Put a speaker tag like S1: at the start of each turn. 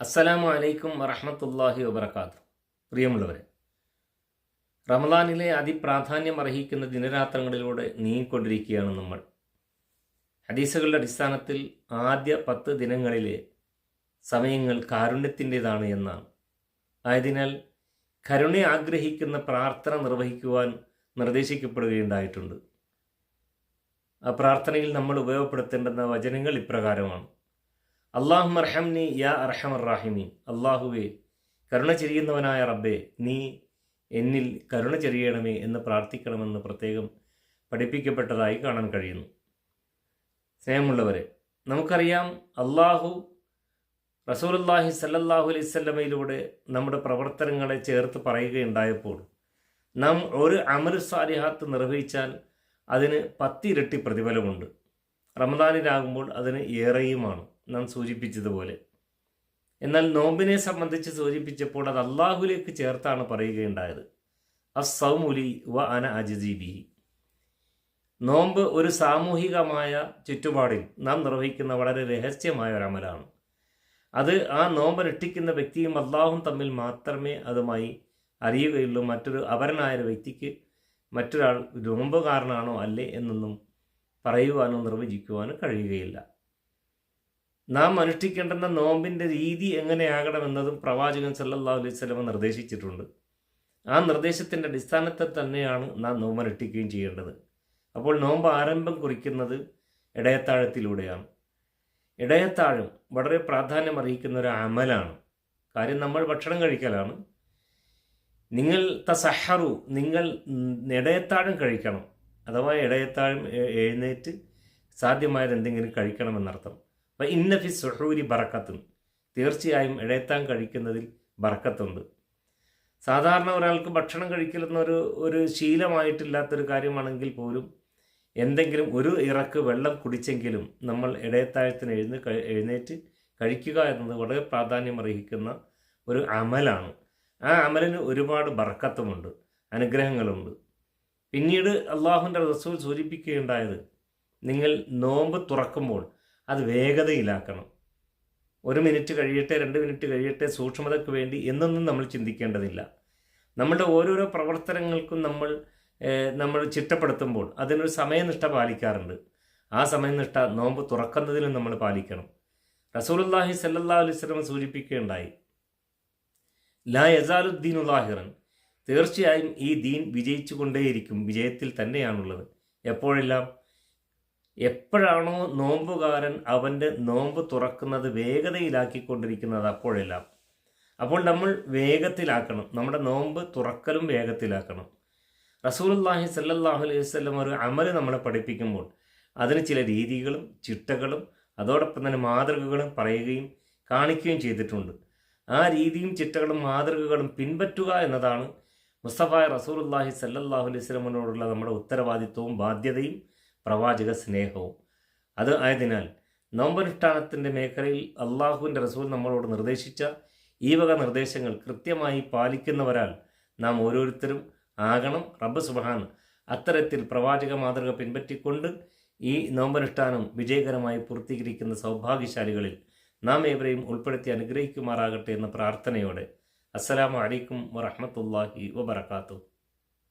S1: അസ്സലാമു അലൈക്കും വറഹ്മത്തുള്ളാഹി വബറകാതുഹു. പ്രിയമുള്ളവരെ, റമദാനിലെ അതിപ്രാധാന്യം അർഹിക്കുന്ന ദിനരാത്രങ്ങളിലൂടെ നീങ്ങിക്കൊണ്ടിരിക്കുകയാണ് നമ്മൾ. ഹദീസുകളുടെ അടിസ്ഥാനത്തിൽ ആദ്യ 10 ദിനങ്ങളിലെ സമയങ്ങൾ കാരുണ്യത്തിൻ്റെതാണ് എന്നാണ്. ആയതിനാൽ കരുണ ആഗ്രഹിക്കുന്ന പ്രാർത്ഥന നിർവഹിക്കുവാൻ നിർദ്ദേശിക്കപ്പെടുകയുണ്ടായിട്ടുണ്ട്. ആ പ്രാർത്ഥനയിൽ നമ്മൾ ഉപയോഗപ്പെടുത്തേണ്ടുന്ന വചനങ്ങൾ ഇപ്രകാരമാണ്: അല്ലാഹുമ്മ അർഹംനി യാ അർഹമർ റാഹിമീൻ. അള്ളാഹുവേ, കരുണ ചെരിയുന്നവനായ റബ്ബേ, നീ എന്നിൽ കരുണ ചെരിയണമേ എന്ന് പ്രാർത്ഥിക്കണമെന്ന് പ്രത്യേകം പഠിപ്പിക്കപ്പെട്ടതായി കാണാൻ കഴിയുന്നു. സ്നേഹമുള്ളവരെ, നമുക്കറിയാം, അള്ളാഹു റസൂലുള്ളാഹി സ്വല്ലല്ലാഹു അലൈഹി വസല്ലമയിലൂടെ നമ്മുടെ പ്രവർത്തനങ്ങളെ ചേർത്ത് പറയുകയുണ്ടായപ്പോൾ നാം ഒരു അമലു സാലിഹാത്ത് നിർവഹിച്ചാൽ അതിന് 10 ഇരട്ടി പ്രതിഫലമുണ്ട്. റമദാനിലാകുമ്പോൾ അതിന് ഏറെയുമാണ് നാം സൂചിപ്പിച്ചതുപോലെ. എന്നാൽ നോമ്പിനെ സംബന്ധിച്ച് സൂചിപ്പിച്ചപ്പോൾ അത് അള്ളാഹുലേക്ക് ചേർത്താണ് പറയുകയുണ്ടായത്. അസ്സൗമുലി വ അന അജ്സി ബിഹി. നോമ്പ് ഒരു സാമൂഹികമായ ചുറ്റുപാടിൽ നാം നിർവഹിക്കുന്ന വളരെ രഹസ്യമായ ഒരു അമലാണ്. അത് ആ നോമ്പ് അനുഷ്ഠിക്കുന്ന വ്യക്തിയും അള്ളാഹും തമ്മിൽ മാത്രമേ അതുമായി അറിയുകയുള്ളൂ. മറ്റൊരു അപരനായ വ്യക്തിക്ക് മറ്റൊരാൾ നോമ്പുകാരനാണോ അല്ലേ എന്നൊന്നും പറയുവാനോ നിർവചിക്കുവാനോ കഴിയുകയില്ല. നാം അനുഷ്ഠിക്കേണ്ടുന്ന നോമ്പിൻ്റെ രീതി എങ്ങനെയാകണമെന്നതും പ്രവാചകൻ സല്ലല്ലാഹു അലൈഹി വസല്ലം നിർദ്ദേശിച്ചിട്ടുണ്ട്. ആ നിർദ്ദേശത്തിൻ്റെ അടിസ്ഥാനത്തിൽ തന്നെയാണ് നാം നോമ്പ് അനുഷ്ഠിക്കുകയും ചെയ്യേണ്ടത്. അപ്പോൾ നോമ്പ് ആരംഭം കുറിക്കുന്നത് ഇടയത്താഴത്തിലൂടെയാണ്. ഇടയത്താഴം വളരെ പ്രാധാന്യം അർഹിക്കുന്ന ഒരു അമലാണ്. കാര്യം, നമ്മൾ ഭക്ഷണം കഴിക്കലാണ്. നിങ്ങൾ തസഹറു, നിങ്ങൾ ഇടയത്താഴം കഴിക്കണം. അഥവാ ഇടയത്താഴം എഴുന്നേറ്റ് സാധ്യമായത് എന്തെങ്കിലും കഴിക്കണമെന്നർത്ഥം. അപ്പം ഇന്നഫി സുഹൂരി ബറക്കത്തും, തീർച്ചയായും ഇടയത്താൻ കഴിക്കുന്നതിൽ ബറക്കത്തുണ്ട്. സാധാരണ ഒരാൾക്ക് ഭക്ഷണം കഴിക്കലെന്നൊരു ശീലമായിട്ടില്ലാത്തൊരു കാര്യമാണെങ്കിൽ പോലും എന്തെങ്കിലും ഒരു ഇറക്ക് വെള്ളം കുടിച്ചെങ്കിലും നമ്മൾ ഇടയത്താഴത്തിന് എഴുന്നേറ്റ് കഴിക്കുക എന്നത് വളരെ പ്രാധാന്യം അർഹിക്കുന്ന ഒരു അമലാണ്. ആ അമലിന് ഒരുപാട് ബറക്കത്തുമുണ്ട്, അനുഗ്രഹങ്ങളുണ്ട്. പിന്നീട് അള്ളാഹുവിൻ്റെ റസൂൽ സൂചിപ്പിക്കുകയുണ്ടായത്, നിങ്ങൾ നോമ്പ് തുറക്കുമ്പോൾ അത് വേഗതയിലാക്കണം. 1 മിനിറ്റ് കഴിയട്ടെ, 2 മിനിറ്റ് കഴിയട്ടെ, സൂക്ഷ്മതയ്ക്ക് വേണ്ടി എന്നൊന്നും നമ്മൾ ചിന്തിക്കേണ്ടതില്ല. നമ്മളുടെ ഓരോരോ പ്രവർത്തനങ്ങൾക്കും നമ്മൾ ചിട്ടപ്പെടുത്തുമ്പോൾ അതിനൊരു സമയനിഷ്ഠ പാലിക്കാറുണ്ട്. ആ സമയനിഷ്ഠ നോമ്പ് തുറക്കുന്നതിലും നമ്മൾ പാലിക്കണം. റസൂലുള്ളാഹി സ്വല്ലല്ലാഹു അലൈഹി വസല്ലം സൂചിപ്പിക്കുകയുണ്ടായി, ലാ യസാലുദ്ദീനു ളാഹിറൻ, തീർച്ചയായും ഈ ദീൻ വിജയിച്ചു കൊണ്ടേയിരിക്കും, വിജയത്തിൽ തന്നെയാണുള്ളത്. എപ്പോഴാണോ നോമ്പുകാരൻ അവൻ്റെ നോമ്പ് തുറക്കുന്നത് വേഗതയിലാക്കിക്കൊണ്ടിരിക്കുന്നത് അപ്പോഴെല്ലാം. അപ്പോൾ നമ്മൾ വേഗത്തിലാക്കണം, നമ്മുടെ നോമ്പ് തുറക്കലും വേഗത്തിലാക്കണം. റസൂലുള്ളാഹി സ്വല്ലല്ലാഹു അലൈഹി വസല്ലം ഒരു അമല് നമ്മളെ പഠിപ്പിക്കുമ്പോൾ അതിന് ചില രീതികളും ചിട്ടകളും അതോടൊപ്പം തന്നെ മാതൃകകളും പറയുകയും കാണിക്കുകയും ചെയ്തിട്ടുണ്ട്. ആ രീതിയും ചിട്ടകളും മാതൃകകളും പിൻപറ്റുക എന്നതാണ് മുസ്തഫ റസൂലുള്ളാഹി സ്വല്ലല്ലാഹു അലൈഹി വസല്ലമിനോടുള്ള നമ്മുടെ ഉത്തരവാദിത്വവും ബാധ്യതയും പ്രവാചക സ്നേഹവും. അത് ആയതിനാൽ നോമ്പനുഷ്ഠാനത്തിൻ്റെ മേഖലയിൽ അള്ളാഹുവിൻ്റെ റസൂൽ നമ്മളോട് നിർദ്ദേശിച്ച ഈ വക നിർദ്ദേശങ്ങൾ കൃത്യമായി പാലിക്കുന്നവരാൽ നാം ഓരോരുത്തരും ആകണം. റബ്ബ് സുബ്ഹാൻ അത്തരത്തിൽ പ്രവാചക മാതൃക പിൻപറ്റിക്കൊണ്ട് ഈ നോമ്പനുഷ്ഠാനം വിജയകരമായി പൂർത്തീകരിക്കുന്ന സൗഭാഗ്യശാലികളിൽ നാം ഏവരെയും ഉൾപ്പെടുത്തി അനുഗ്രഹിക്കുമാറാകട്ടെ എന്ന പ്രാർത്ഥനയോടെ അസ്സലാമു അലൈക്കും വറഹ്മത്തുള്ളാഹി വബറകാതുഹു.